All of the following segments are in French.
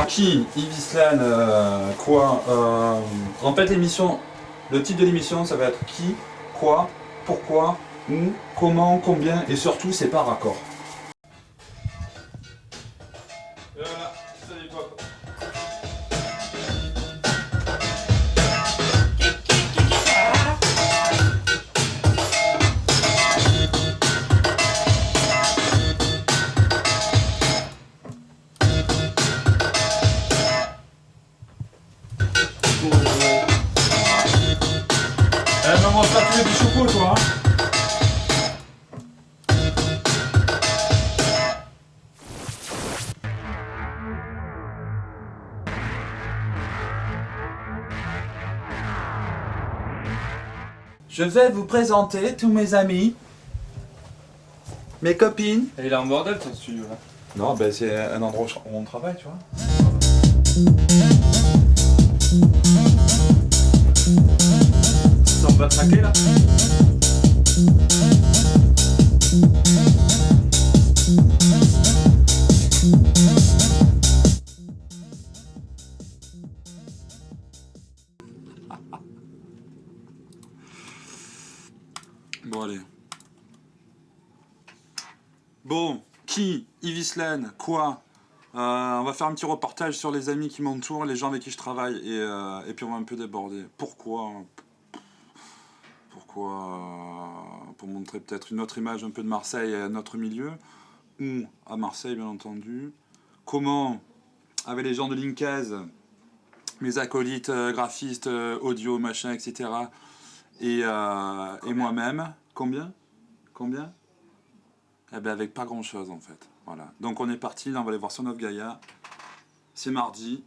qui Yves Islan, quoi en fait, l'émission, le titre de l'émission, ça va être qui, quoi, pourquoi, où, comment, combien, et surtout, c'est par accord. Et voilà, salut pop. Ne mange pas tous les petits chocos, toi. Je vais vous présenter tous mes amis, mes copines. Et il est en bordel ton studio là. Non, ben c'est un endroit où on travaille, tu vois. Ça va traquer là. Bon allez. Bon, qui Yves Islan, quoi on va faire un petit reportage sur les amis qui m'entourent, les gens avec qui je travaille, et puis on va un peu déborder. Pourquoi pour montrer peut-être une autre image un peu de Marseille et notre milieu, ou à Marseille bien entendu. Comment, avec les gens de Linkaz, mes acolytes graphistes, audio, machin, etc. Et moi-même, combien Eh bien avec pas grand chose en fait. Voilà. Donc on est parti, là on va aller voir Son of Gaia. C'est mardi.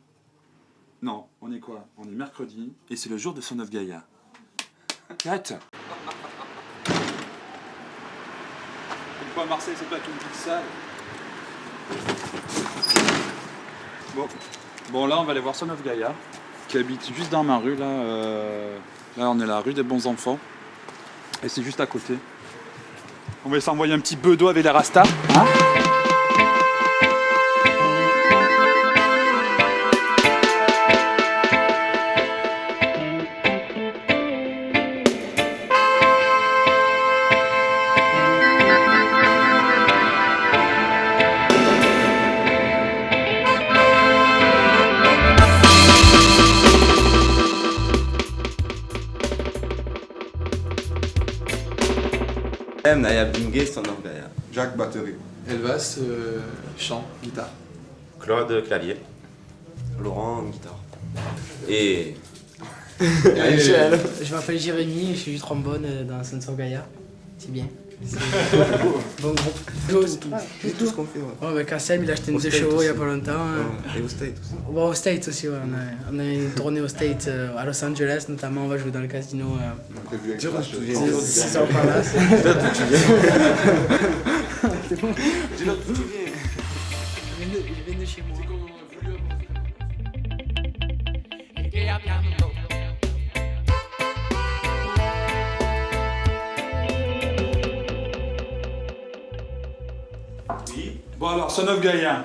Non, on est quoi? On est mercredi. Et c'est le jour de Son of Gaia. Arrête. Pourquoi Marseille c'est pas qu'une petite salle? Bon là on va aller voir Son of Gaia, qui habite juste dans ma rue là. Là on est la rue des bons enfants. Et c'est juste à côté. On va s'envoyer un petit bedeau avec les rastas. Hein? Naya Bingé, Son of Gaia. Jacques batterie. Elvas, chant, guitare. Claude, clavier. Laurent, guitare. Et. Je m'appelle Jérémy et je suis du trombone dans Sons of Gaia. C'est bien. C'est bon groupe. C'est tout ce qu'on fait, ouais. Ouais, bah, Kassem, il a acheté une Au 2 States chevaux il y a aussi. pas longtemps. Et au State aussi. Bon, aux States aussi, ouais. On a une tournée aux States, à Los Angeles notamment. On va jouer dans le casino. On a prévu un Dire crash. d'où tu viens. C'est ça, par là. Dis-leur d'où tu viens. C'est bon. Dis-leur d'où tu viens. Je viens de chez moi. Oui. Bon alors, Son of Gaia.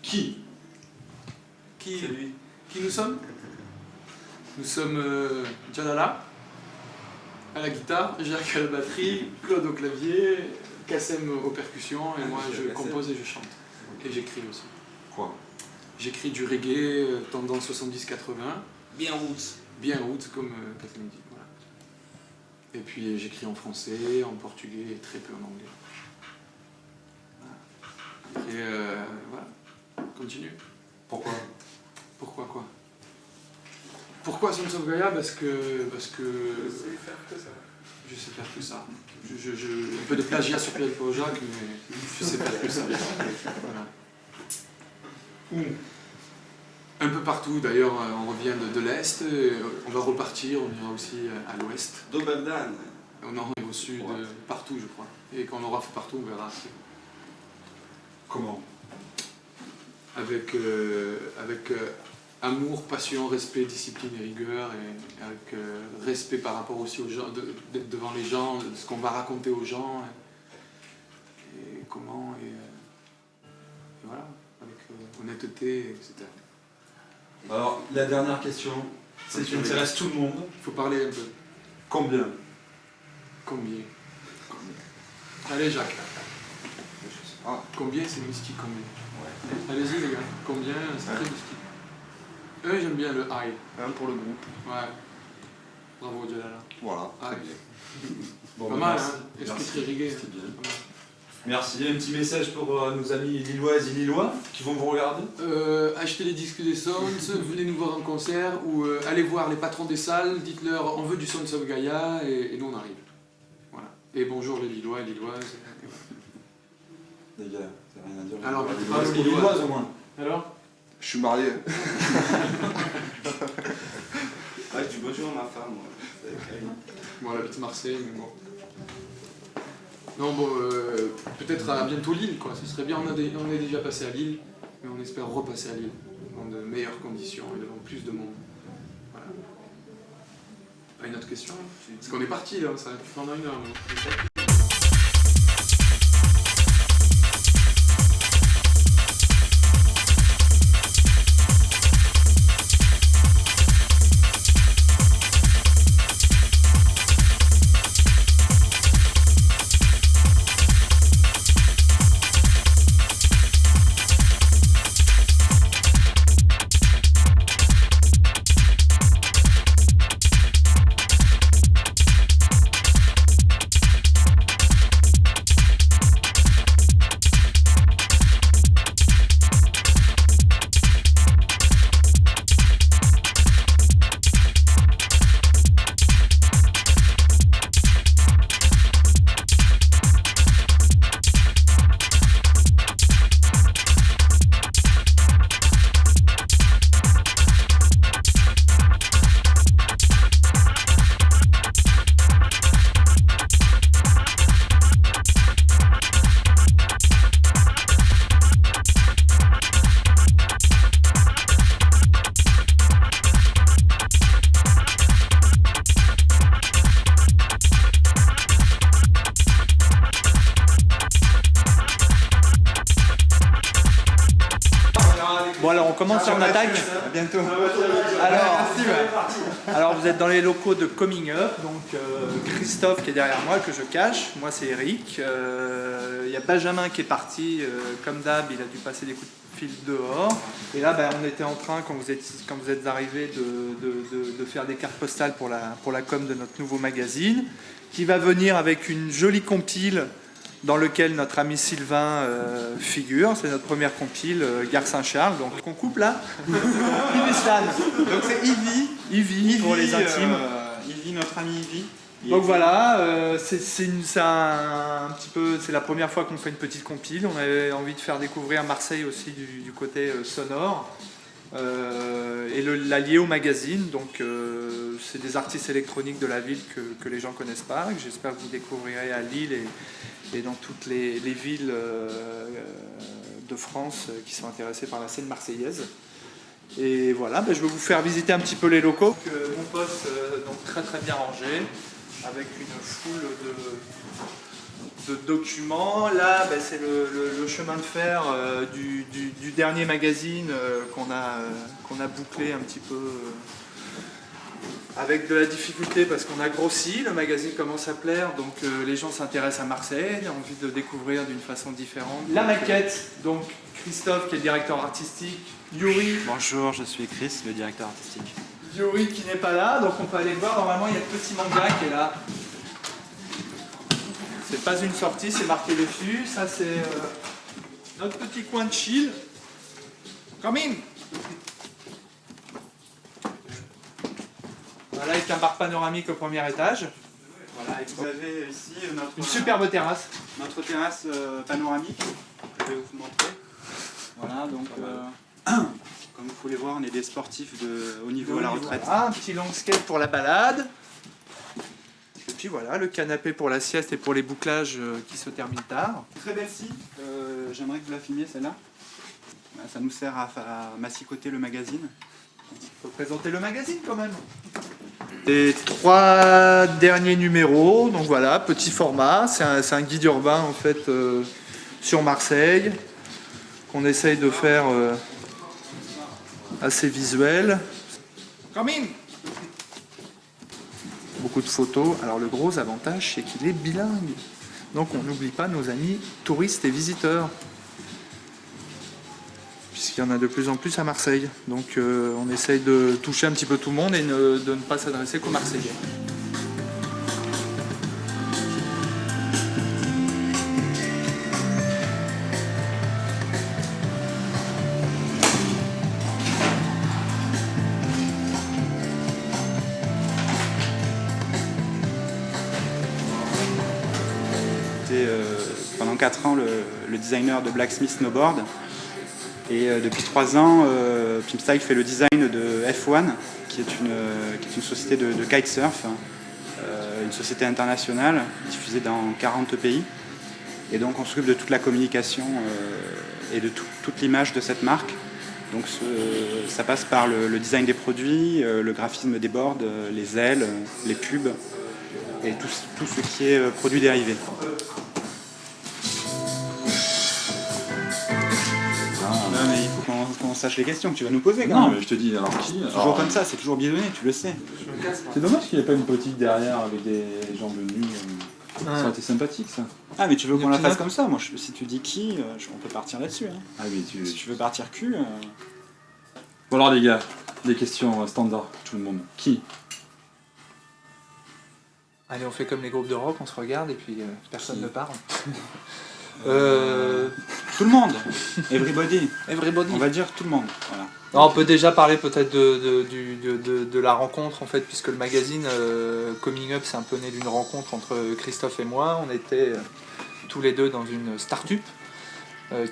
Qui Qui nous sommes? Nous sommes Jalala à la guitare, Jacques à la batterie, Claude au clavier, Kassem aux percussions, et moi je compose et je chante. Et j'écris aussi. Quoi? J'écris du reggae, tendance 70-80, Bien roots. bien roots comme Kassem dit. Voilà. Et puis j'écris en français, en portugais et très peu en anglais. Voilà. Et voilà, continue. Pourquoi? Pourquoi quoi? Pourquoi Sons of Gaia? Parce que Je sais faire que ça. je sais faire que ça. Un peu de plagiat sur Pierre-Paul Jacques, mais je sais faire que ça. Voilà. Un peu partout, d'ailleurs, on revient de l'Est, on va repartir, on ira aussi à l'Ouest. Doberdan. On en est au Sud, partout je crois. Et quand on aura fait partout, on verra. Comment? Avec amour, passion, respect, discipline et rigueur, et avec respect par rapport aussi aux gens, d'être devant les gens, de ce qu'on va raconter aux gens, et comment, et voilà, avec honnêteté, etc. Alors, la dernière question, c'est qui intéresse tout le monde. Il faut parler un peu. Combien? Combien? Allez, Jacques. Ah. Combien, c'est mystique, combien? Allez-y, les gars. Combien, c'est très mystique. J'aime bien le high. Un pour le groupe. Ouais. Bravo, Jalala. Voilà. High. Bon, Pas ben, mal, merci. hein. Esprit Merci. très rigué. C'était bien. Pas mal. Merci. Un petit message pour nos amis lilloises et lillois qui vont vous regarder. Achetez les disques des Sons, venez nous voir en concert ou allez voir les patrons des salles, dites-leur on veut du Sons of Gaia et nous on arrive. Voilà. Et bonjour les Lillois et Lilloises. Les gars, ça n'a rien à dire. Alors, Les parle aux lilloises, Lilloises. au moins. Alors Je suis marié. Ouais, du bonjour à ma femme, moi. Bon, elle habite Marseille, mais bon. Non, bon, peut-être à bientôt Lille, quoi. Ce serait bien, on est déjà passé à Lille, mais on espère repasser à Lille dans de meilleures conditions et devant plus de monde. Voilà. Ah, une autre question? Parce qu'on est parti là, ça va plus pendant une heure. Mais... Bon alors on commence sur l'attaque. À bientôt. Alors vous êtes dans les locaux de Coming Up, donc Christophe qui est derrière moi que je cache, moi c'est Eric. Il y a Benjamin qui est parti, comme d'hab, il a dû passer des coups de fil dehors. Et là on était en train quand vous êtes arrivés de faire des cartes postales pour la com de notre nouveau magazine, qui va venir avec une jolie compile dans lequel notre ami Sylvain figure. C'est notre première compile, Gare Saint-Charles. Donc on coupe là. Ivy Stan. Donc c'est Ivy pour les intimes. Ivy, notre ami Ivy. Donc voilà, c'est la première fois qu'on fait une petite compile. On avait envie de faire découvrir Marseille aussi du côté sonore. Et la lier au magazine. Donc c'est des artistes électroniques de la ville que les gens connaissent pas, que j'espère que vous découvrirez à Lille et dans toutes les villes de France qui sont intéressées par la scène marseillaise. Et voilà, je vais vous faire visiter un petit peu les locaux. Mon poste donc très très bien rangé, avec une foule de documents. Là, c'est le chemin de fer du dernier magazine qu'on a bouclé un petit peu avec de la difficulté parce qu'on a grossi. Le magazine commence à plaire, donc les gens s'intéressent à Marseille, ont envie de découvrir d'une façon différente. La maquette, donc Christophe qui est le directeur artistique, Yuri. Bonjour, je suis Chris, le directeur artistique. Yuri qui n'est pas là, donc on peut aller le voir. Normalement, il y a le petit manga qui est là. C'est pas une sortie, c'est marqué dessus. Ça, c'est notre petit coin de chill. Come in! Voilà, avec un bar panoramique au premier étage. Voilà, et vous avez ici Une superbe terrasse. notre terrasse panoramique. Je vais vous montrer. Voilà, donc comme vous pouvez voir, on est des sportifs de haut niveau à la retraite. Ah, un petit landscape pour la balade. Et puis voilà, le canapé pour la sieste et pour les bouclages qui se terminent tard. Très belle scie, j'aimerais que vous la filmiez celle-là. Voilà, ça nous sert à massicoter le magazine. Il faut présenter le magazine quand même. Les 3 derniers numéros, donc voilà, petit format, c'est un guide urbain en fait sur Marseille, qu'on essaye de faire assez visuel. Beaucoup de photos. Alors le gros avantage, c'est qu'il est bilingue. Donc on n'oublie pas nos amis touristes et visiteurs. Puisqu'il y en a de plus en plus à Marseille. Donc on essaye de toucher un petit peu tout le monde et de ne pas s'adresser qu'aux Marseillais. Pendant 4 ans le designer de Blacksmith Snowboard et depuis 3 ans Pimpstyle fait le design de F1 qui est une société de kitesurf, une société internationale diffusée dans 40 pays et donc on s'occupe de toute la communication et de toute l'image de cette marque. Donc ça passe par le design des produits, le graphisme des boards, les ailes, les pubs et tout ce qui est produits dérivés. Non, mais il faut qu'on sache les questions que tu vas nous poser quand Non, même. mais je te dis, alors qui C'est toujours comme ça, c'est toujours bidonné, tu le sais. C'est dommage qu'il n'y ait pas une petite derrière avec des gens venus. Ça aurait été sympathique ça. Ah mais tu veux qu'on la Pina. fasse comme ça? Moi, si tu dis qui, on peut partir là-dessus. Hein. Ah oui, Si tu veux partir cul... Bon alors les gars, des questions standards, tout le monde. Qui? Allez, on fait comme les groupes de rock, on se regarde et puis personne ne parle. Tout le monde. Everybody. Everybody. On va dire tout le monde. Voilà. Non, on peut déjà parler peut-être de la rencontre en fait, puisque le magazine Coming Up c'est un peu né d'une rencontre entre Christophe et moi. On était tous les deux dans une start-up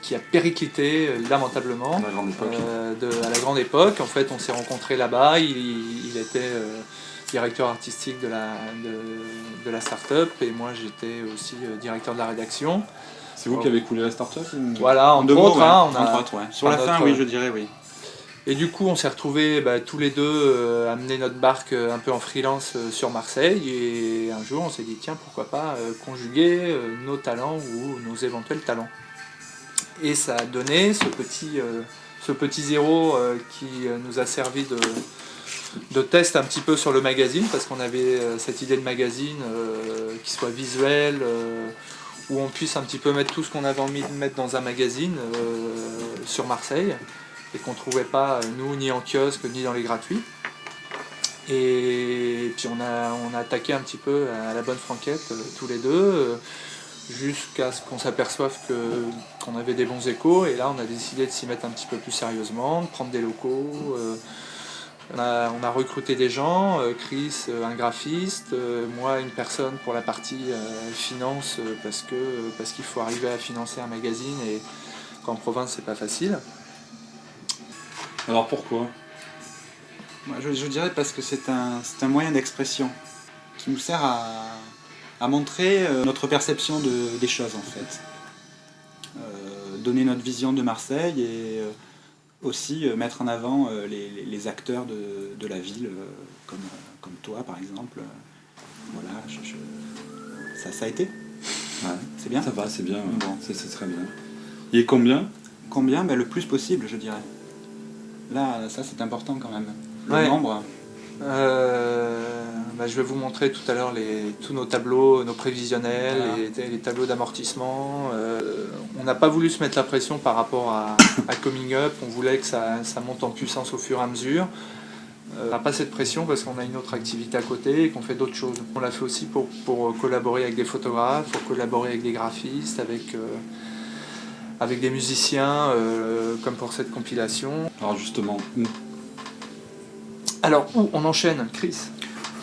qui a périclité lamentablement À la grande époque. à la grande époque. En fait, on s'est rencontrés là-bas. Il était directeur artistique de la start-up et moi j'étais aussi directeur de la rédaction. C'est vous qui avez coulé la start-up ou... Voilà, En deux entre autres, mots, ouais. hein, on a, Entre autres, ouais. Sur la par fin, notre- oui, je dirais oui. Et du coup, on s'est retrouvés tous les deux à mener notre barque un peu en freelance sur Marseille. Et un jour, on s'est dit, tiens, pourquoi pas conjuguer nos talents ou nos éventuels talents. Et ça a donné ce petit zéro qui nous a servi de test un petit peu sur le magazine, parce qu'on avait cette idée de magazine qui soit visuel, où on puisse un petit peu mettre tout ce qu'on avait envie de mettre dans un magazine sur Marseille, et qu'on ne trouvait pas, nous, ni en kiosque, ni dans les gratuits. Et puis on a attaqué un petit peu à la bonne franquette, tous les deux, jusqu'à ce qu'on s'aperçoive qu'on avait des bons échos, et là on a décidé de s'y mettre un petit peu plus sérieusement, de prendre des locaux. On a recruté des gens, Chris, un graphiste, moi une personne pour la partie finance, parce qu'il faut arriver à financer un magazine, et qu'en province c'est pas facile. Alors pourquoi? Moi, je dirais parce que c'est un moyen d'expression qui nous sert à montrer notre perception des choses en fait. Donner notre vision de Marseille et aussi mettre en avant les acteurs de la ville, comme toi par exemple. Voilà, ça a été. Ouais. C'est bien. Ça va, c'est bien. Bon. C'est très bien. Il est combien? Combien? Le plus possible, je dirais. Là, ça c'est important quand même. Le Ouais. nombre. Je vais vous montrer tout à l'heure tous nos tableaux, nos prévisionnels, Voilà. les tableaux d'amortissement. On n'a pas voulu se mettre la pression par rapport à Coming Up, on voulait que ça monte en puissance au fur et à mesure. On n'a pas cette pression parce qu'on a une autre activité à côté et qu'on fait d'autres choses. On l'a fait aussi pour collaborer avec des photographes, pour collaborer avec des graphistes, avec des musiciens, comme pour cette compilation. Alors justement, où? Alors, où on enchaîne, Chris?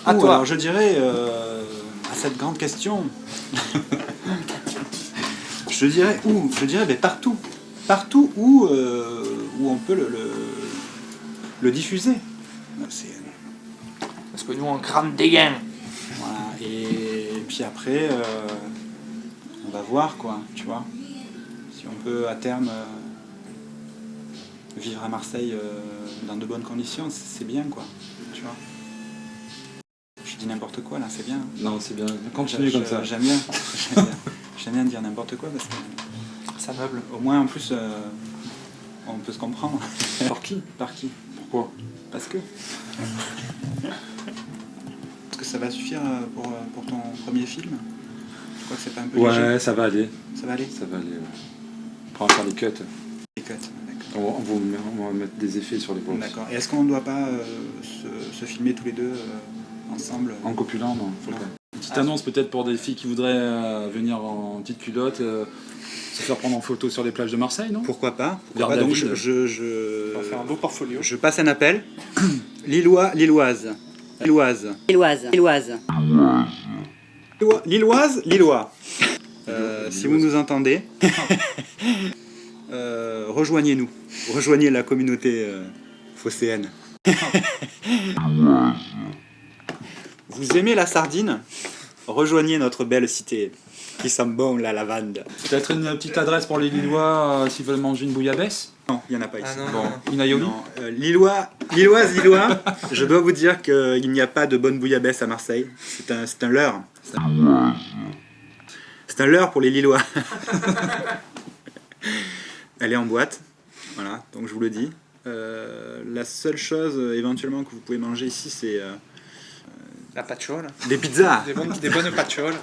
À Ou toi. alors je dirais à cette grande question. je dirais où? Je dirais partout. Partout où on peut le diffuser. C'est- Parce que nous, on crame des gains. Voilà. Et puis après, on va voir quoi, tu vois. Si on peut à terme vivre à Marseille dans de bonnes conditions, c'est bien quoi, tu vois. Je dis n'importe quoi là, c'est bien. Non, c'est bien. Continue comme ça. J'aime bien. J'aime bien dire n'importe quoi parce que Ça meuble. au moins en plus on peut se comprendre. Par qui? Par qui? Pourquoi? Parce que. Est-ce que ça va suffire pour ton premier film? Je crois que c'est pas un peu léger. Ouais, ça va aller. Ça va aller? Ça va aller, ouais. Après, on va faire les cuts. Les cuts, d'accord. On va mettre des effets sur les voix. D'accord. Et est-ce qu'on ne doit pas se filmer tous les deux ensemble? En copulant, non. Faut Non. pas. Une petite annonce peut-être pour des filles qui voudraient venir en petite culotte, se faire prendre en photo sur les plages de Marseille, non? Pourquoi pas? Vers Donc David. On va faire un beau portfolio. je passe un appel. Lilloise. Lilloise. Lilloise. Lillois. Si vous nous entendez, rejoignez-nous. Rejoignez la communauté phocéenne. Vous aimez la sardine? Rejoignez notre belle cité qui sent bon la lavande. Peut-être une petite adresse pour les Lillois s'ils veulent manger une bouillabaisse? Non, il n'y en a pas ici. Ah non. Bon, une aioli? Non, Lillois, je dois vous dire qu'il n'y a pas de bonne bouillabaisse à Marseille. C'est un leurre. C'est un leurre pour les Lillois. Elle est en boîte, voilà, donc je vous le dis. La seule chose éventuellement que vous pouvez manger ici, c'est La patchoule. des pizzas. Des bonnes patchoules.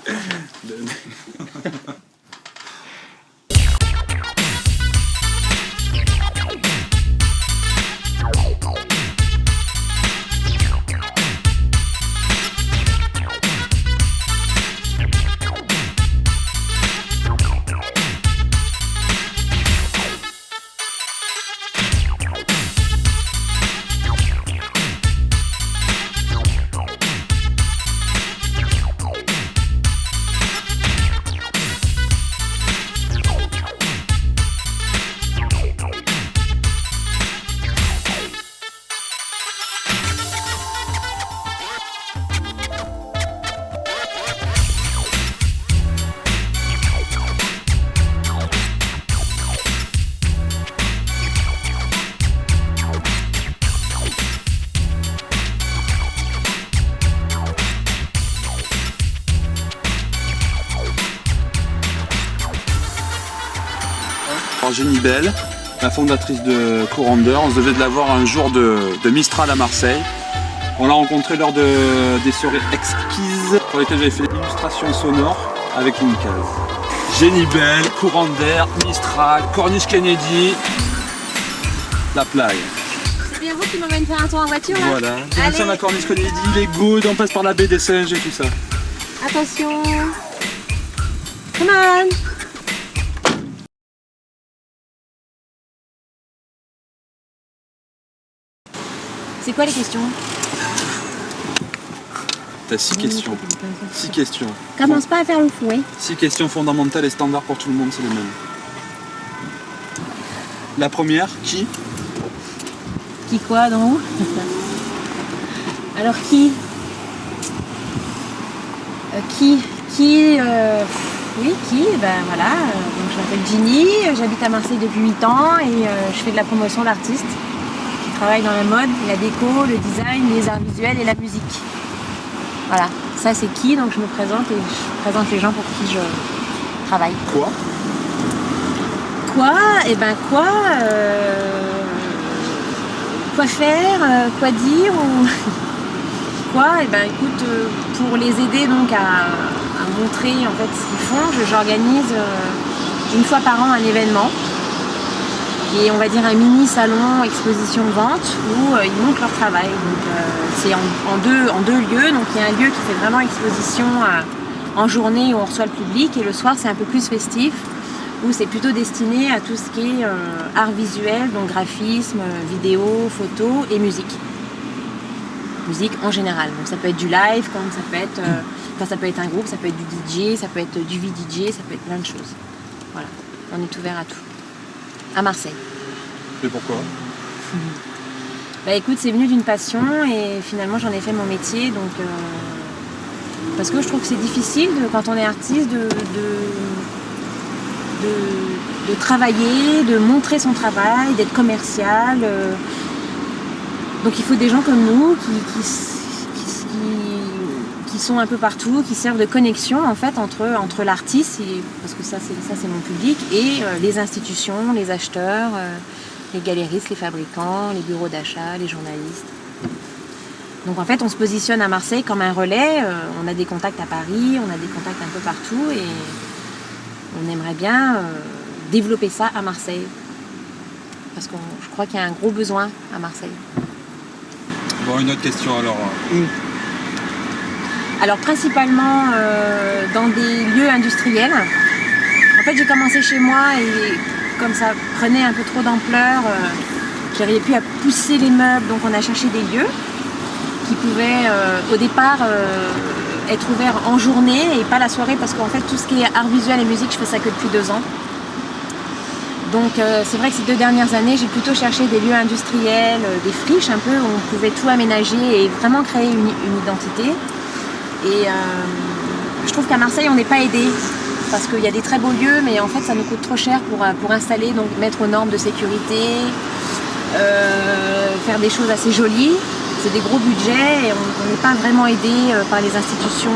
Jenny Bell, la fondatrice de Courander. On se devait de la voir un jour de Mistral à Marseille. On l'a rencontrée lors des soirées exquises pour lesquelles j'avais fait l'illustration sonore avec une case. Jenny Bell, Courander, Mistral, Corniche Kennedy, la plage. C'est bien vous qui m'emmène faire un tour en voiture là? Voilà. Nous Allez. sommes à Corniche Kennedy, les Goudes, on passe par la baie des Singes et tout ça. Attention. Come on. C'est quoi les questions? T'as 6 questions. 6 questions. Commence pas à faire le fouet. 6 questions fondamentales et standards pour tout le monde, c'est les mêmes. La première, qui? Qui quoi, dans où? Alors qui? Oui, qui? Ben voilà, donc je m'appelle Ginny, j'habite à Marseille depuis 8 ans et je fais de la promotion d'artistes. Je travaille dans la mode, la déco, le design, les arts visuels et la musique. Voilà, ça c'est qui, donc je me présente et je présente les gens pour qui je travaille. Quoi? Quoi? Eh ben quoi? Quoi faire? Quoi dire? Ou... Quoi? Eh ben écoute, pour les aider donc à montrer en fait ce qu'ils font, j'organise une fois par an un événement. Et on va dire un mini salon exposition de vente où ils montrent leur travail. Donc c'est en deux lieux. Donc il y a un lieu qui fait vraiment exposition en journée où on reçoit le public et le soir c'est un peu plus festif où c'est plutôt destiné à tout ce qui est art visuel, donc graphisme, vidéo, photo et musique. Musique en général. Donc ça peut être du live, comme ça peut être, ça peut être un groupe, ça peut être du DJ, ça peut être du VDJ, ça peut être plein de choses. Voilà, on est ouvert à tout. À Marseille. Et pourquoi? Bah écoute, c'est venu d'une passion et finalement j'en ai fait mon métier, donc parce que je trouve que c'est difficile quand on est artiste de travailler, de montrer son travail, d'être commercial. Donc il faut des gens comme nous qui sont un peu partout, qui servent de connexion en fait entre l'artiste, parce que ça c'est mon public, et les institutions, les acheteurs, les galéristes, les fabricants, les bureaux d'achat, les journalistes. Donc en fait, on se positionne à Marseille comme un relais. On a des contacts à Paris, on a des contacts un peu partout et on aimerait bien développer ça à Marseille. Parce que je crois qu'il y a un gros besoin à Marseille. Bon, une autre question alors. Où? Alors principalement dans des lieux industriels. En fait, j'ai commencé chez moi et comme ça prenait un peu trop d'ampleur, j'arrivais plus à pousser les meubles, donc on a cherché des lieux qui pouvaient au départ être ouverts en journée et pas la soirée, parce qu'en fait tout ce qui est art visuel et musique, je fais ça que depuis 2 ans. Donc c'est vrai que ces 2 dernières années, j'ai plutôt cherché des lieux industriels, des friches un peu où on pouvait tout aménager et vraiment créer une identité. Et je trouve qu'à Marseille, on n'est pas aidé parce qu'il y a des très beaux lieux, mais en fait, ça nous coûte trop cher pour installer, donc mettre aux normes de sécurité, faire des choses assez jolies. C'est des gros budgets et on n'est pas vraiment aidé par les institutions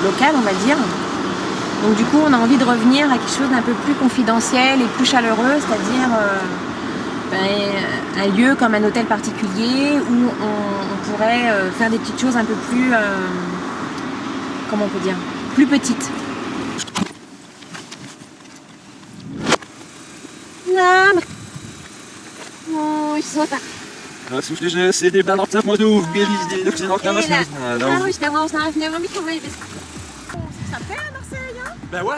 locales, on va dire. Donc du coup, on a envie de revenir à quelque chose d'un peu plus confidentiel et plus chaleureux, c'est-à-dire un lieu comme un hôtel particulier où on pourrait faire des petites choses un peu plus, comment on peut dire, plus petites. C'est des bandes de modou, Ça fait à Marseille, hein? Ben ouais.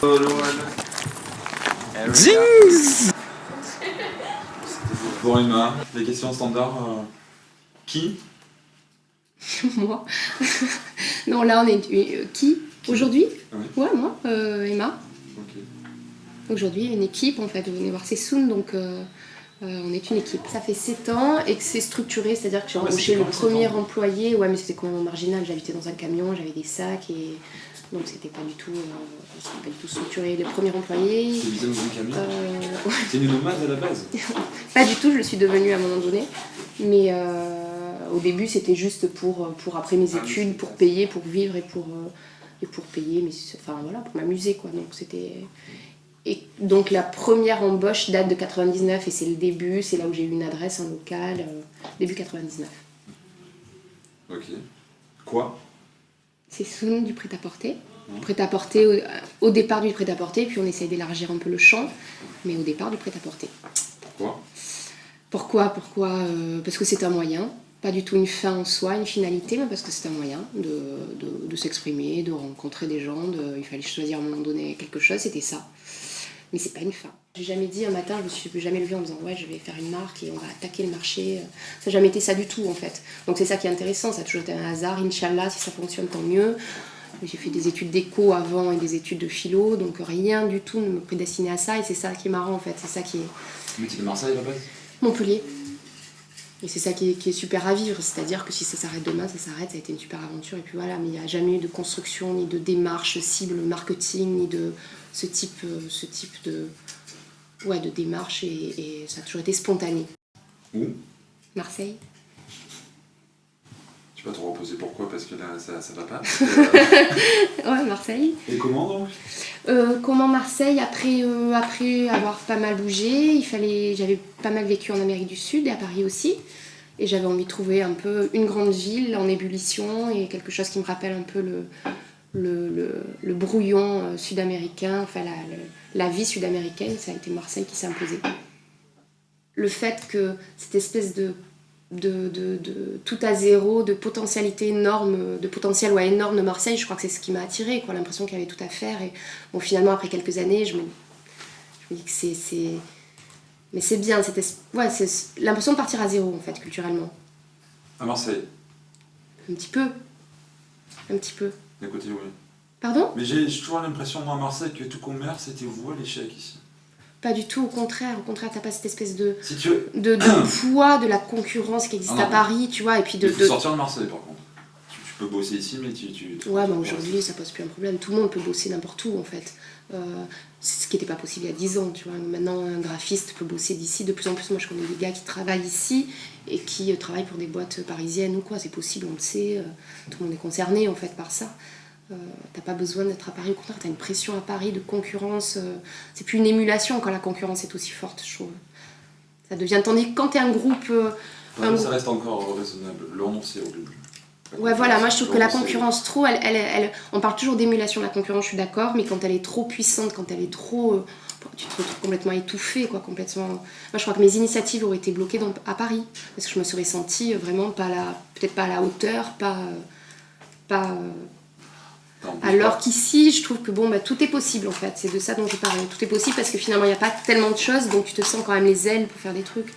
Bon, Emma, les questions standards. Qui? Moi. Non, là, on est... qui? Aujourd'hui? Oui. Ouais, moi, Emma. Ok. Aujourd'hui, une équipe, en fait. Vous venez voir, c'est Soon, donc on est une équipe. Ça fait 7 ans et que c'est structuré, c'est-à-dire que j'ai embauché le premier employé. Ouais, mais c'était complètement marginal. J'habitais dans un camion, j'avais des sacs et... Donc c'était pas du tout structuré. Le premier employé... Tu habitais dans un camion ouais. T'es une nomade à la base? Pas du tout, je le suis devenue à un moment donné. Mais au début, c'était juste pour après mes études, pour payer, pour vivre et pour payer, mais enfin voilà, pour m'amuser quoi. Donc c'était... Et donc la première embauche date de 99 et c'est le début, c'est là où j'ai eu une adresse, un local, début 99. Ok. Quoi? C'est Soon du prêt-à-porter. Prêt-à-porter au départ du prêt-à-porter, puis on essaye d'élargir un peu le champ, mais au départ du prêt-à-porter. Pourquoi? Pourquoi parce que c'est un moyen, pas du tout une fin en soi, une finalité, mais parce que c'est un moyen de s'exprimer, de rencontrer des gens, il fallait choisir à un moment donné quelque chose, c'était ça. Mais c'est pas une fin. J'ai jamais dit un matin, je me suis jamais levée en me disant ouais je vais faire une marque et on va attaquer le marché. Ça n'a jamais été ça du tout en fait. Donc c'est ça qui est intéressant, ça a toujours été un hasard, Inch'Allah, si ça fonctionne tant mieux. J'ai fait des études d'éco avant et des études de philo, donc rien du tout ne me prédestinait à ça et c'est ça qui est marrant en fait, c'est ça qui est... Mais tu es de Marseille à la base? Montpellier. Et c'est ça qui est super à vivre, c'est-à-dire que si ça s'arrête demain, ça s'arrête, ça a été une super aventure et puis voilà, mais il n'y a jamais eu de construction, ni de démarche cible marketing, ni de ce type de démarche et ça a toujours été spontané. Où? Marseille. Tu vas te reposer pourquoi? Parce que là ça va pas. Ouais, Marseille. Et comment donc? Comment Marseille, après avoir pas mal bougé, j'avais pas mal vécu en Amérique du Sud et à Paris aussi. Et j'avais envie de trouver un peu une grande ville en ébullition et quelque chose qui me rappelle un peu le brouillon sud-américain, enfin la vie sud-américaine, ça a été Marseille qui s'est imposé. Le fait que cette espèce de tout à zéro, de potentialité énorme, de potentiel énorme de Marseille, je crois que c'est ce qui m'a attirée, quoi, l'impression qu'il y avait tout à faire. Et bon, finalement, après quelques années, je me dis que c'est... Mais c'est bien, c'est l'impression de partir à zéro, en fait, culturellement. À Marseille? Un petit peu. D'un côté, oui. Pardon? Mais j'ai toujours l'impression, moi, à Marseille, que tout commerce, c'était voué à l'échec ici. Pas du tout, au contraire, t'as pas cette espèce de Si poids de la concurrence qui existe à Paris, tu vois, et puis il faut sortir de Marseille, par contre. Tu peux bosser ici, mais Ouais, bah aujourd'hui, ça pose plus un problème. Tout le monde peut bosser n'importe où, en fait. C'est ce qui n'était pas possible il y a 10 ans, tu vois. Maintenant, un graphiste peut bosser d'ici. De plus en plus, moi, je connais des gars qui travaillent ici et qui travaillent pour des boîtes parisiennes ou quoi. C'est possible, on le sait. Tout le monde est concerné, en fait, par ça. T'as pas besoin d'être à Paris, au contraire, t'as une pression à Paris de concurrence. C'est plus une émulation quand la concurrence est aussi forte, je trouve. Ça devient... Tandis que quand t'es un groupe... ça reste encore raisonnable. Le renoncer au début. Ouais, voilà, moi je trouve que la concurrence trop, on parle toujours d'émulation de la concurrence, je suis d'accord, mais quand elle est trop puissante, quand elle est trop... tu te retrouves complètement étouffé, quoi, complètement... Moi je crois que mes initiatives auraient été bloquées à Paris, parce que je me serais sentie vraiment peut-être pas à la hauteur, alors qu'ici, je trouve que tout est possible en fait, c'est de ça dont je parle. Tout est possible parce que finalement il n'y a pas tellement de choses, donc tu te sens quand même les ailes pour faire des trucs.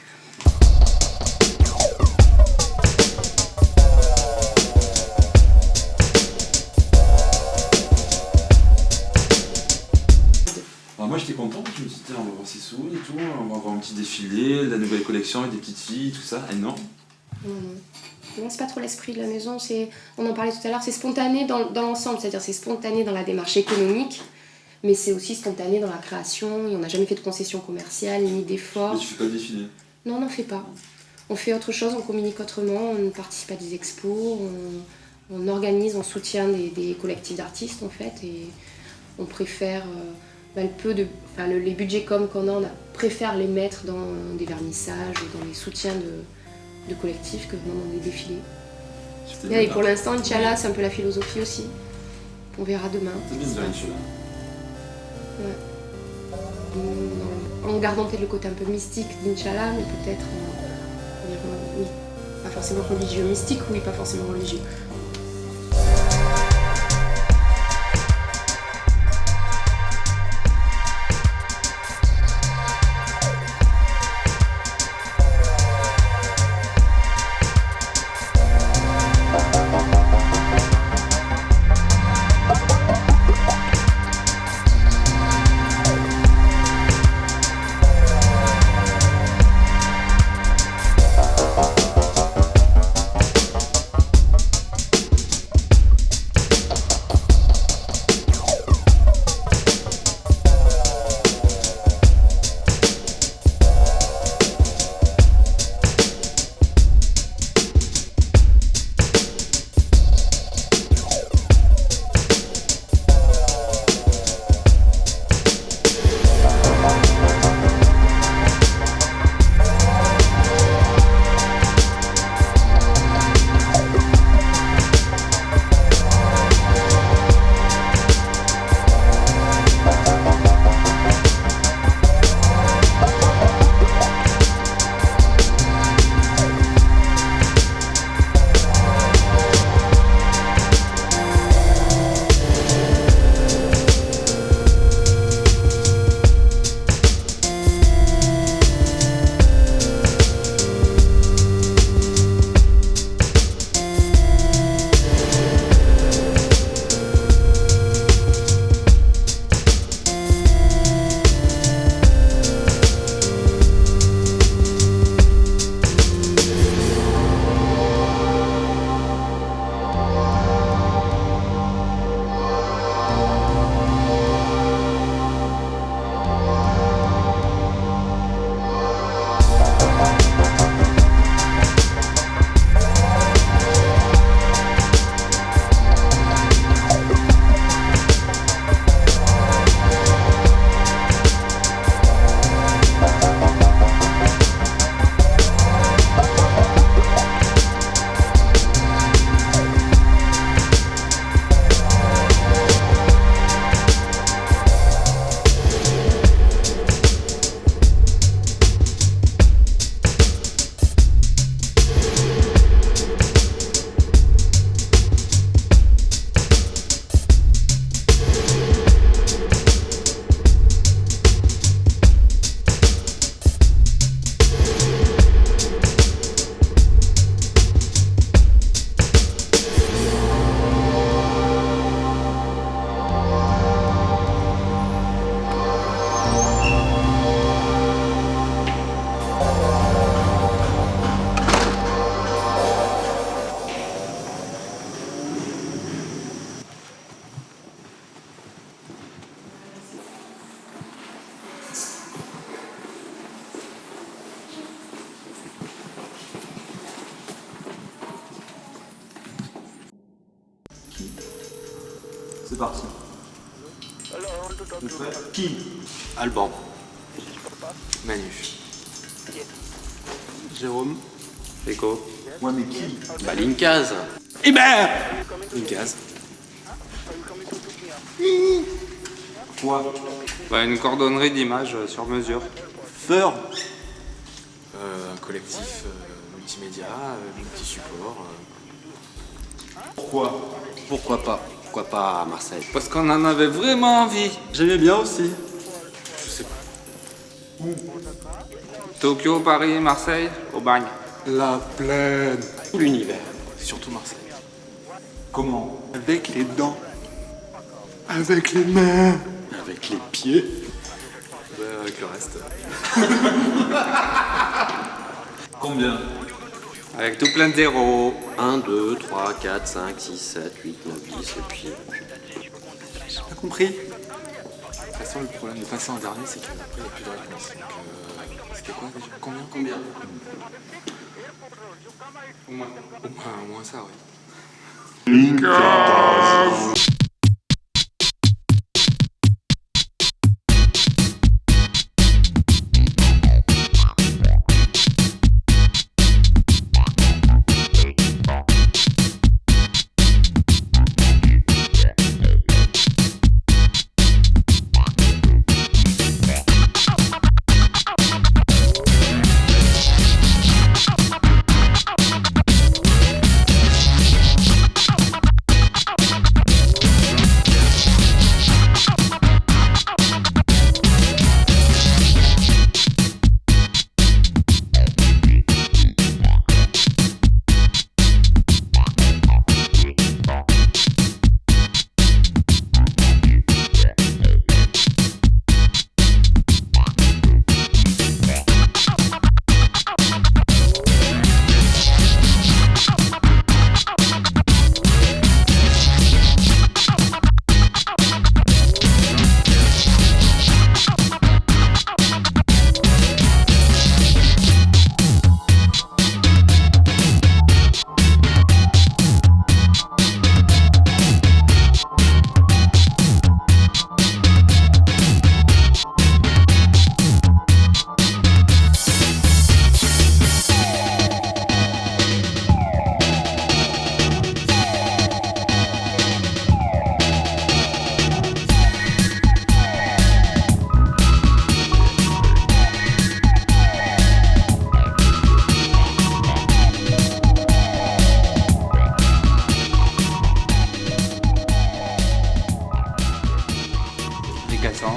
Alors moi j'étais content, je me suis dit on va voir ces sous et tout, on va avoir un petit défilé, la nouvelle collection avec des petites filles, tout ça, et non. Non, c'est pas trop l'esprit de la maison, on en parlait tout à l'heure, c'est spontané dans l'ensemble, c'est-à-dire c'est spontané dans la démarche économique, mais c'est aussi spontané dans la création, et on n'a jamais fait de concession commerciale, ni d'efforts. Mais tu fais pas de défilé? Non, on n'en fait pas. On fait autre chose, on communique autrement, on participe à des expos, on organise, on soutient des collectifs d'artistes en fait, et on préfère... les budgets qu'on a, on préfère les mettre dans des vernissages, dans les soutiens de collectifs que dans des défilés. Et pour l'instant, Inch'Allah, c'est un peu la philosophie aussi. On verra demain. C'est bien de dire Inch'Allah. Ouais. En gardant peut-être le côté un peu mystique d'Inch'Allah, mais peut-être oui, pas forcément religieux. Mystique, oui, pas forcément religieux. C'est parti. Qui? Alban. Manu. Jérôme. Echo. Ouais, mais qui? Bah, Linkaz. Eh ben Linkaz. Quoi? Bah, une cordonnerie d'images sur mesure. Feur. Un collectif multimédia, multi-support. Pourquoi? Pourquoi pas? Pourquoi pas à Marseille? Parce qu'on en avait vraiment envie. J'aimais bien aussi. Je sais pas. Tokyo, Paris, Marseille, au bagne. La plaine. Tout l'univers. Surtout Marseille. Comment? Avec les dents. Avec les mains. Avec les pieds. Avec le reste. Combien? Avec tout plein de zéros. 1, 2, 3, 4, 5, 6, 7, 8, 9, 10 et puis... J'ai pas compris. De toute façon, le problème de passer en dernier, c'est qu'après, il n'y a plus de réponse. Donc, c'était quoi déjà? Combien? Au moins ça, ouais.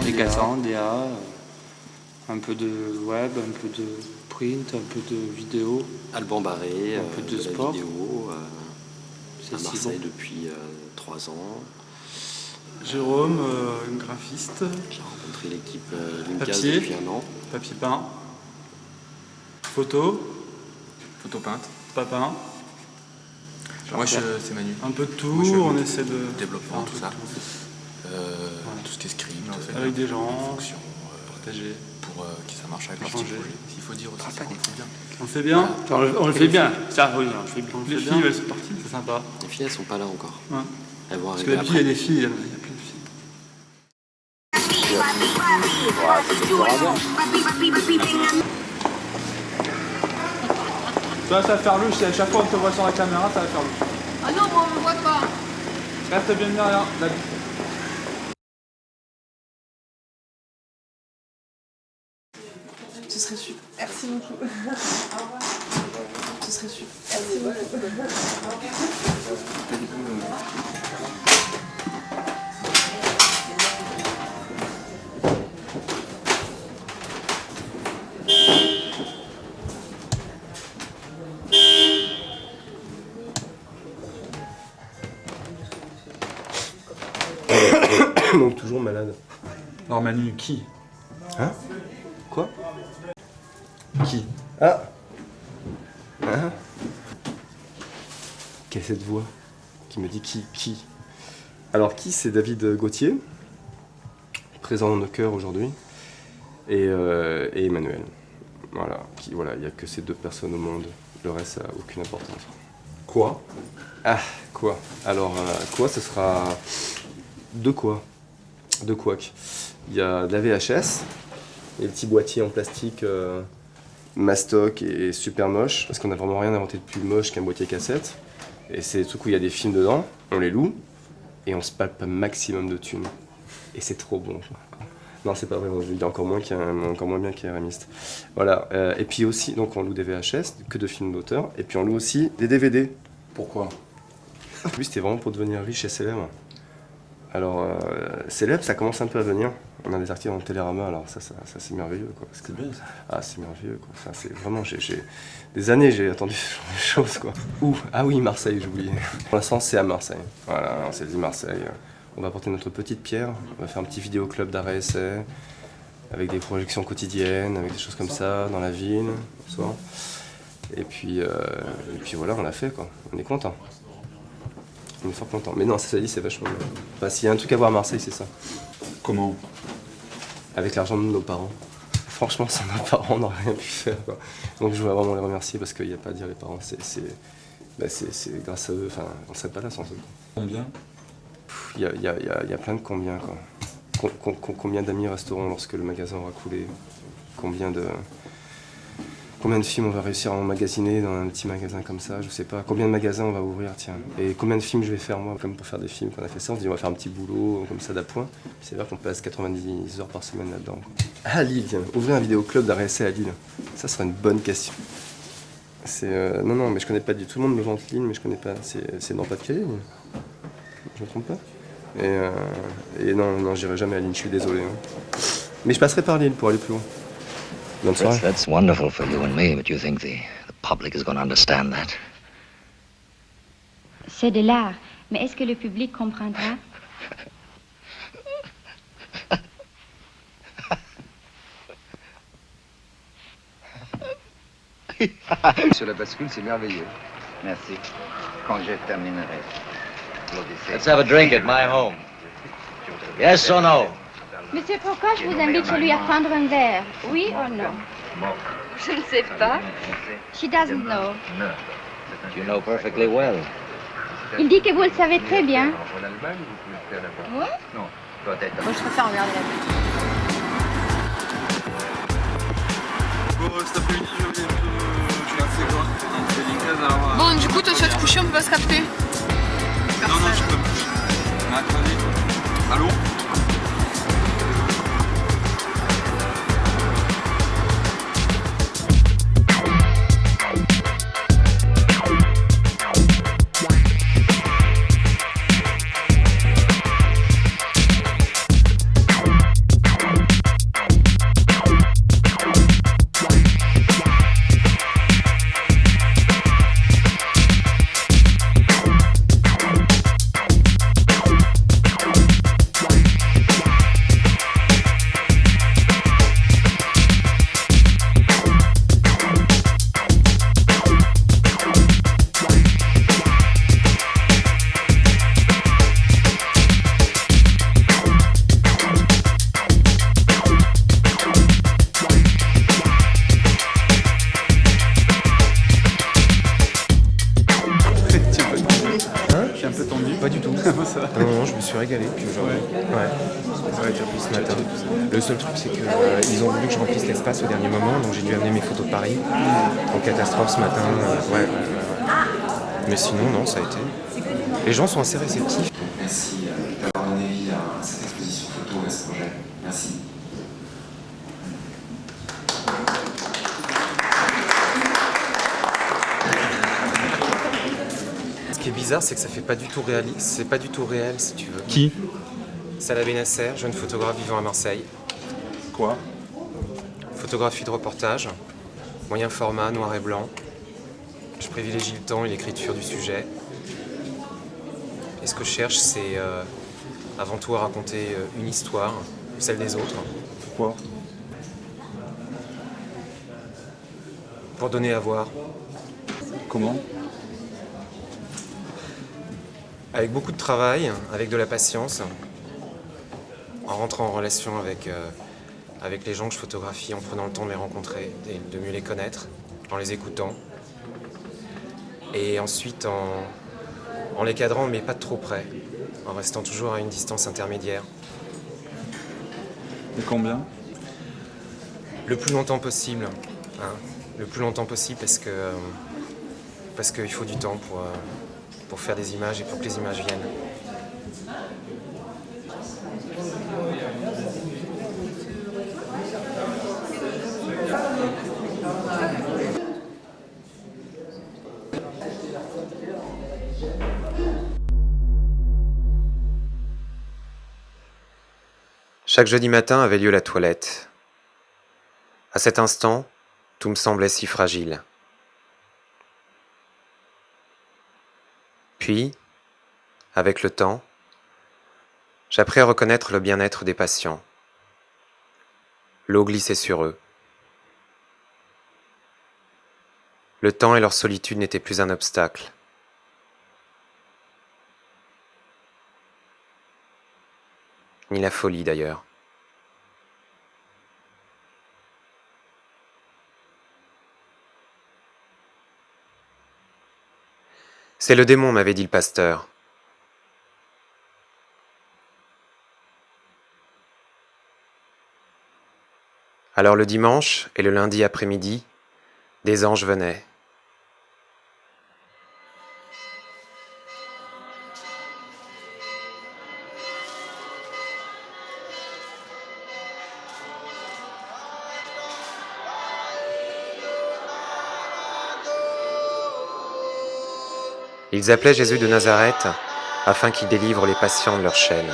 Des cassants, DA, un peu de web, un peu de print, un peu de vidéo. Alban Barré, un peu de la sport. vidéo, C'est à si Marseille bon. depuis 3 ans. Jérôme, graphiste. J'ai rencontré l'équipe Linkaz Papier. depuis 1 an. Papier peint. Photo. Photo peinte. Pas peint. Moi, c'est Manu. Un peu de tout, Moi, je on fais essaie de... développement, un tout peu ça. de Tout ce qui est script, Avec des gens, fonction, partager. Pour que ça marche avec leur Changer. petit projet. S'il faut dire aussi, c'est qu'on le fait bien. On le fait bien. On le fait bien. Ça, oui, on le fait bien. Les filles, elles sont parties, c'est sympa. Les filles, elles sont pas là encore. Ouais. Elles vont Parce arriver que puis, il y a après. des filles, il y a plein de filles. Ça va faire louche, si à chaque fois on te voit sur la caméra, ça va faire louche. Ah non, moi on me voit pas. Reste bien derrière. Ce serait super. Merci beaucoup. Ce serait super. Merci beaucoup. Donc toujours malade. Alors Manu, qui? Hein? Quoi? Qui? Ah! Hein? Quelle est cette voix qui me dit qui? Alors qui, c'est David Gauthier, présent dans nos cœurs aujourd'hui, et Emmanuel. Voilà, il n'y a que ces deux personnes au monde, le reste ça n'a aucune importance. Quoi? Ah, quoi? Alors, quoi, ce sera deux quoi. Deux couacs. Il y a de la VHS, et le petit boîtier en plastique mastoc et super moche, parce qu'on n'a vraiment rien inventé de plus moche qu'un boîtier cassette. Et c'est des trucs où il y a des films dedans, on les loue, et on se palpe un maximum de thunes. Et c'est trop bon. Non, c'est pas vrai, je le dis encore moins bien qu'un RMiste. Voilà, et puis aussi, donc on loue des VHS, que de films d'auteur, et puis on loue aussi des DVD. Pourquoi? Lui, c'était vraiment pour devenir riche et célèbre. Alors, célèbre, ça commence un peu à venir. On a des articles dans le Télérama, alors ça c'est merveilleux, quoi. C'est bien, ça. Ah, c'est merveilleux, quoi. Ça, c'est vraiment, des années, j'ai attendu ce genre de choses, quoi. Ouh, ah oui, Marseille, j'oubliais. Pour l'instant, c'est à Marseille. Voilà, on s'est dit Marseille. On va apporter notre petite pierre. On va faire un petit vidéoclub d'arrêt-essai, avec des projections quotidiennes, avec des choses comme ça, dans la ville, le soir. Et puis voilà, on l'a fait, quoi. On est content. On est fort content. Mais non, ça dit, c'est vachement bien. Enfin, s'il y a un truc à voir à Marseille, c'est ça. Comment? Avec l'argent de nos parents. Franchement, sans nos parents, on n'aurait rien pu faire, quoi. Donc je voudrais vraiment les remercier parce qu'il n'y a pas à dire, les parents. C'est grâce à eux, enfin, on ne serait pas là sans eux. Combien? Il y a plein de combien, quoi. Combien d'amis resteront lorsque le magasin aura coulé? Combien de films on va réussir à emmagasiner dans un petit magasin comme ça, je sais pas. Combien de magasins on va ouvrir, tiens. Et combien de films je vais faire, moi, comme pour faire des films, qu'on a fait ça, on se dit on va faire un petit boulot comme ça d'appoint. C'est vrai qu'on passe 90 heures par semaine là-dedans. Ah, Lille, tiens, ouvrir un vidéoclub d'arrêt-essai à Lille. Ça serait une bonne question. Non, mais je connais pas du tout. Tout le monde me vante Lille, mais je connais pas. C'est dans Pas-de-Calais, Lille. Je me trompe pas. Et non, j'irai jamais à Lille, je suis désolé. Hein. Mais je passerai par Lille pour aller plus loin. Bonne soirée. That's wonderful for you and me, but you think the public is going to understand that? C'est de l'art, mais est-ce que le public comprendra? Sur la bascule, c'est merveilleux. Merci. Quand je terminerai. Let's have a drink at my home. Yes or no? Monsieur, pourquoi je vous invite chez lui à prendre un verre? Oui ou non? Je ne sais pas. She doesn't know. You know perfectly well. Il dit que vous le savez très bien. Moi? Non, peut-être. Moi, je préfère regarder la tête. Bon, cet après-midi, je viens de faire quoi? On fait Linkaz, alors... Bon, du coup, toi, tu vas te coucher, on peut pas se capter. Non, je peux me coucher. Mercredi. Allô? Non, je me suis régalé puis aujourd'hui. Ouais, depuis ce matin. Le seul truc, c'est qu'ils ont voulu que je remplisse l'espace au dernier moment, donc j'ai dû amener mes photos de Paris. En catastrophe ce matin. Ouais. Mais sinon, non, ça a été. Les gens sont assez réceptifs. Merci d'avoir donné vie à cette exposition photo et à ce projet. Merci. Ce qui est bizarre, c'est que ça fait pas du tout réaliste. C'est pas du tout réel, si tu veux. Qui? Salah Benasser, jeune photographe vivant à Marseille. Quoi? Photographie de reportage, moyen format, noir et blanc. Je privilégie le temps et l'écriture du sujet. Et ce que je cherche, c'est avant tout à raconter une histoire, celle des autres. Pourquoi? Pour donner à voir. Comment? Avec beaucoup de travail, avec de la patience, en rentrant en relation avec les gens que je photographie, en prenant le temps de les rencontrer et de mieux les connaître, en les écoutant. Et ensuite en les cadrant mais pas de trop près, en restant toujours à une distance intermédiaire. Et combien? Le plus longtemps possible. Hein. Le plus longtemps possible parce qu'il faut du temps pour faire des images et pour que les images viennent. Chaque jeudi matin avait lieu la toilette. À cet instant, tout me semblait si fragile. Puis, avec le temps, j'appris à reconnaître le bien-être des patients. L'eau glissait sur eux. Le temps et leur solitude n'étaient plus un obstacle. Ni la folie d'ailleurs. C'est le démon, m'avait dit le pasteur. Alors le dimanche et le lundi après-midi, des anges venaient. Ils appelaient Jésus de Nazareth afin qu'il délivre les patients de leurs chaînes.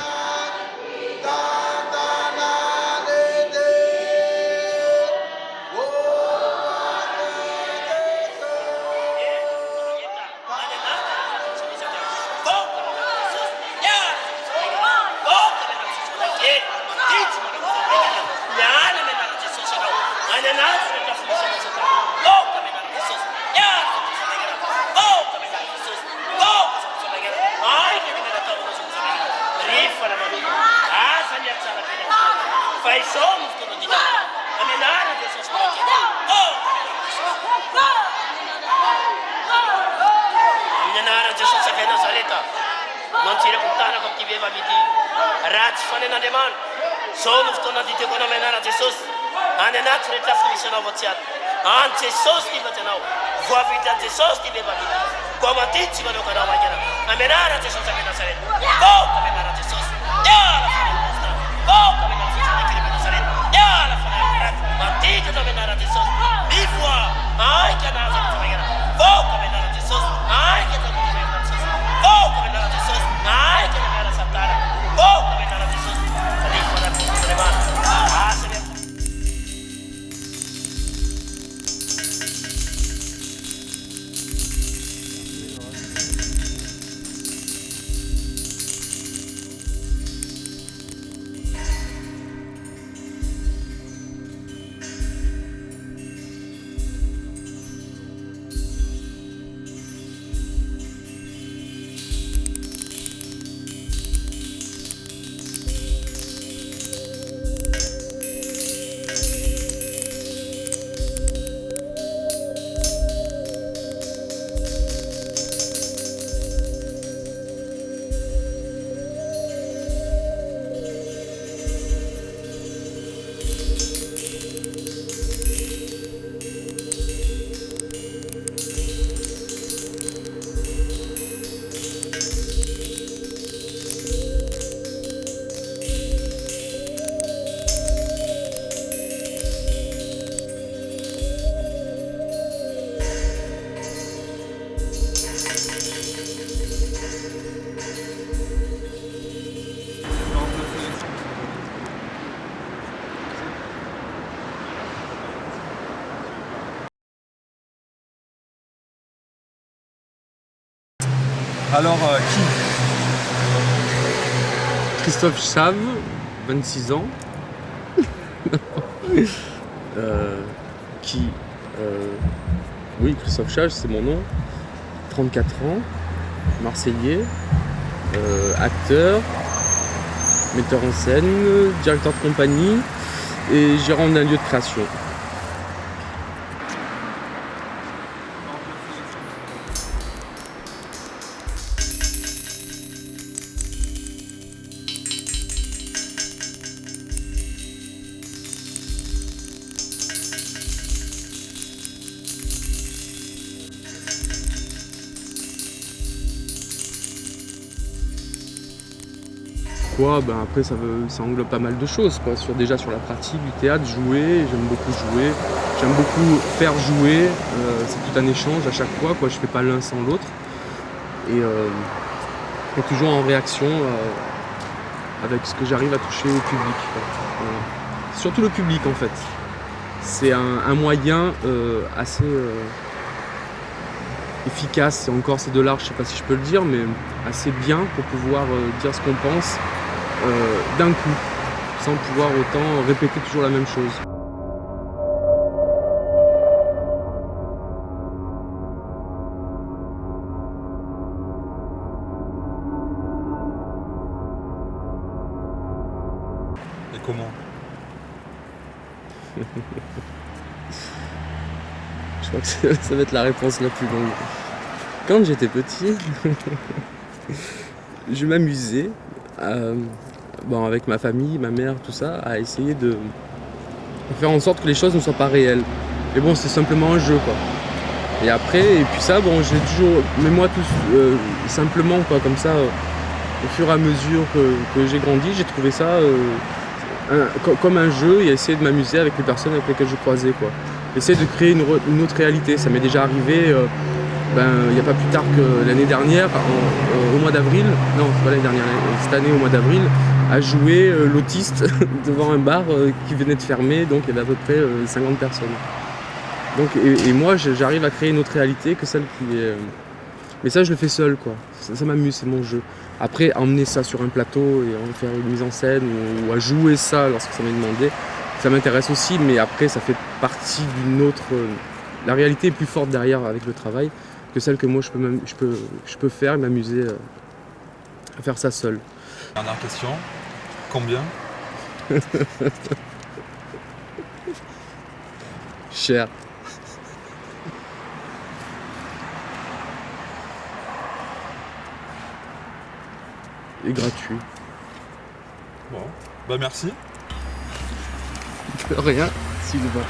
Non si raccontano con chi vive a viti. Ragazzi, fanno una demanda. Sono stanno di te con me nana Jesus. Ane nat retas mi sono voziat. An Jesus di batano. Vuoi vita Jesus di vive a viti. Come ti ci vanno con la macchina. Amenara Jesus a Nazaret. Oh, come nana Jesus. Ya la fine nostra. Oh, come nana Jesus che vive a Nazaret. Ya la fine. Ma ti che come nana Jesus. Mi vuoi. Ai che Nazaret macchina. Oh, come nana Jesus. Ai che come nana Jesus. Oh, come nana Jesus. Ai che nana Santana. Oh, come nana Jesus. Salì con la tua mano. Ah, se ne Alors, qui? Christophe Chave, 26 ans. Oui, Christophe Chave, c'est mon nom. 34 ans, marseillais, acteur, metteur en scène, directeur de compagnie et gérant d'un lieu de création. Pourquoi? Ben après ça englobe pas mal de choses, quoi. Déjà sur la pratique du théâtre, jouer, j'aime beaucoup jouer, j'aime beaucoup faire jouer, c'est tout un échange à chaque fois, quoi. Je fais pas l'un sans l'autre. Et toujours en réaction avec ce que j'arrive à toucher au public, quoi. Voilà. Surtout le public en fait. C'est un moyen assez efficace, et encore c'est de l'art, je sais pas si je peux le dire, mais assez bien pour pouvoir dire ce qu'on pense d'un coup, sans pouvoir autant répéter toujours la même chose. Et comment? Je crois que ça va être la réponse la plus longue. Quand j'étais petit, je m'amusais, avec ma famille, ma mère, tout ça, à essayer de faire en sorte que les choses ne soient pas réelles. Mais bon, c'est simplement un jeu, quoi. Et puis ça, j'ai toujours, mais moi simplement, quoi, comme ça, au fur et à mesure que j'ai grandi, j'ai trouvé ça comme un jeu et essayer de m'amuser avec les personnes avec lesquelles je croisais, quoi. Essayer de créer une autre réalité. Ça m'est déjà arrivé, il n'y a pas plus tard que l'année dernière, au mois d'avril, non, c'est pas l'année dernière, cette année au mois d'avril, à jouer l'autiste devant un bar qui venait de fermer, donc il y avait à peu près 50 personnes. Donc, et moi, j'arrive à créer une autre réalité que celle qui est... Mais ça, je le fais seul, quoi. Ça m'amuse, c'est mon jeu. Après, emmener ça sur un plateau et en faire une mise en scène ou à jouer ça lorsque ça m'est demandé, ça m'intéresse aussi, mais après, ça fait partie d'une autre... La réalité est plus forte derrière avec le travail que celle que moi, je peux faire et m'amuser à faire ça seul. Dernière question. Combien? Cher. Et gratuit. Bon, merci. De rien, Sylvain.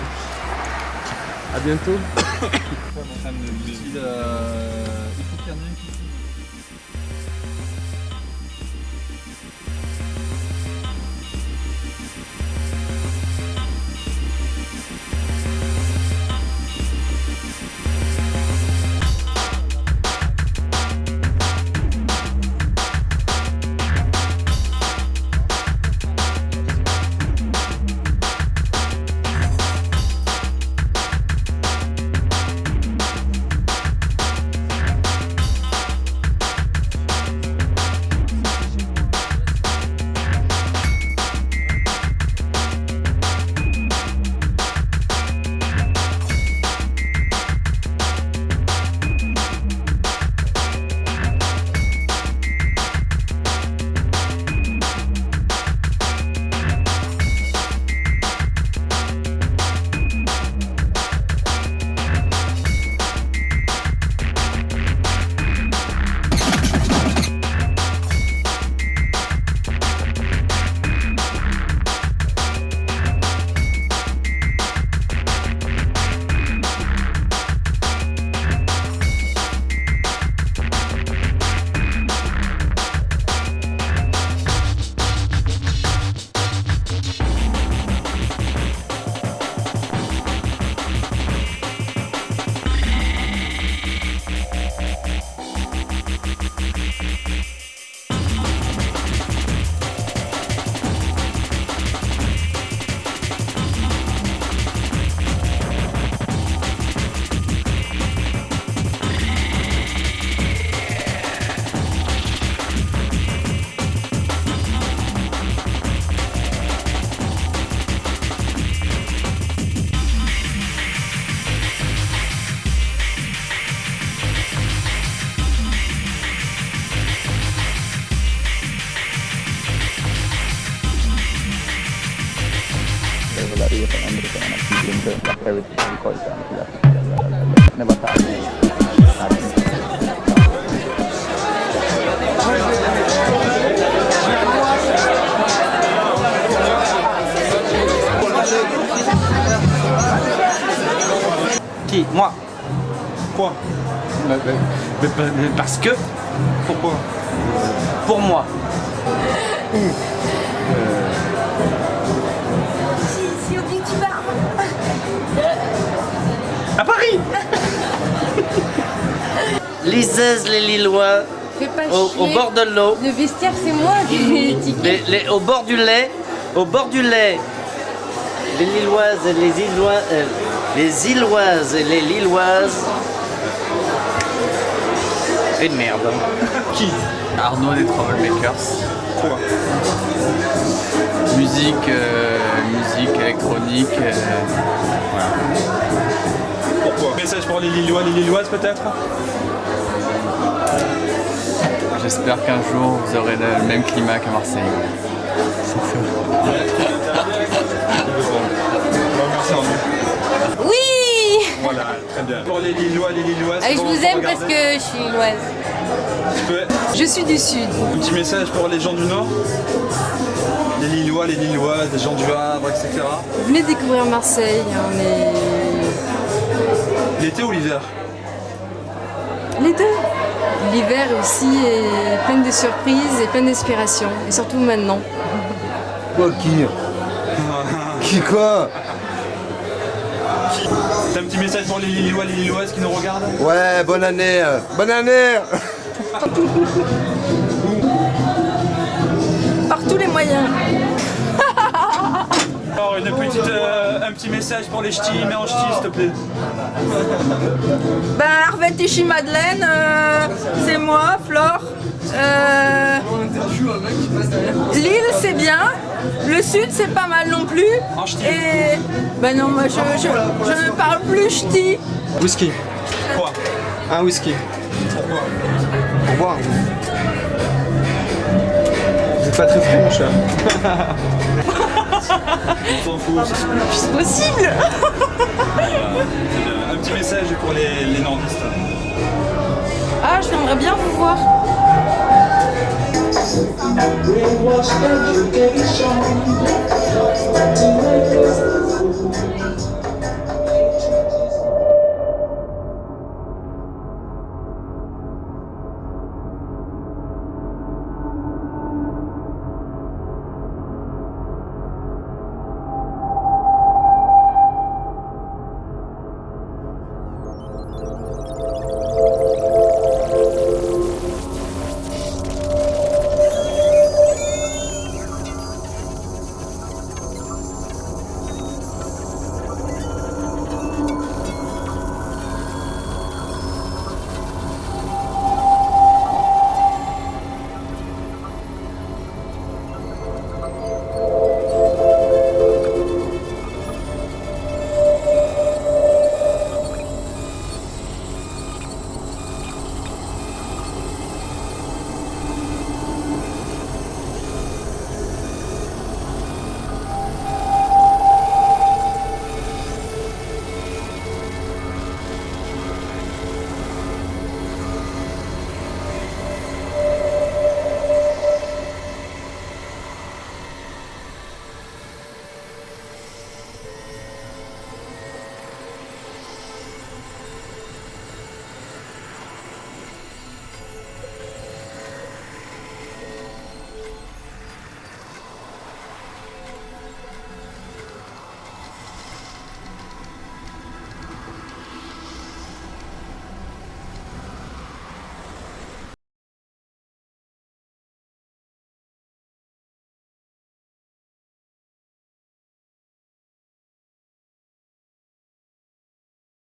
À bientôt. Qui? Moi. Quoi? Parce que. Pourquoi? Pour moi. Si on dit que tu pars. À Paris. Lizeuses, les Lillois, Fais pas au chier. bord de l'eau, Le vestiaire, c'est moi qui ai les tickets. au bord du lait, les Lilloises et les Illois, les Illoises et les Lilloises. Et de merde. Qui? Arnaud des Troublemakers. Quoi? Musique électronique. Voilà. Pourquoi? Message pour les Lillois, les Lilloises peut-être? J'espère qu'un jour vous aurez le même climat qu'à Marseille. Merci Arnaud. Oui. Voilà, très bien. Pour les Lillois, les Lilloises. Je vous aime parce que je suis lilloise. Tu peux... Je suis du Sud. Un petit message pour les gens du Nord? Les Lillois, les Lilloises, les gens du Havre, etc. Venez découvrir Marseille, on est... L'été ou l'hiver? Les deux. L'hiver aussi est plein de surprises et plein d'inspiration, et surtout maintenant. Quoi, qui? Qui quoi? T'as un petit message pour les Lillois, les Lilloises qui nous regardent? Ouais, bonne année. Bonne année. Par tous les moyens. Alors un petit message pour les ch'tis, mets en ch'tis s'il te plaît. Ben, Arvet Tichy Madeleine, c'est moi, Flore. Lille, c'est bien. Le Sud, c'est pas mal non plus. Et ben non, moi je ne parle plus ch'ti. Whisky. Quoi? Un whisky. Pourquoi? Pour boire. Vous êtes pas très franche. On s'en fout. C'est possible. Un petit message pour les nordistes. Ah, je viendrais bien vous voir. Brainwash education, to make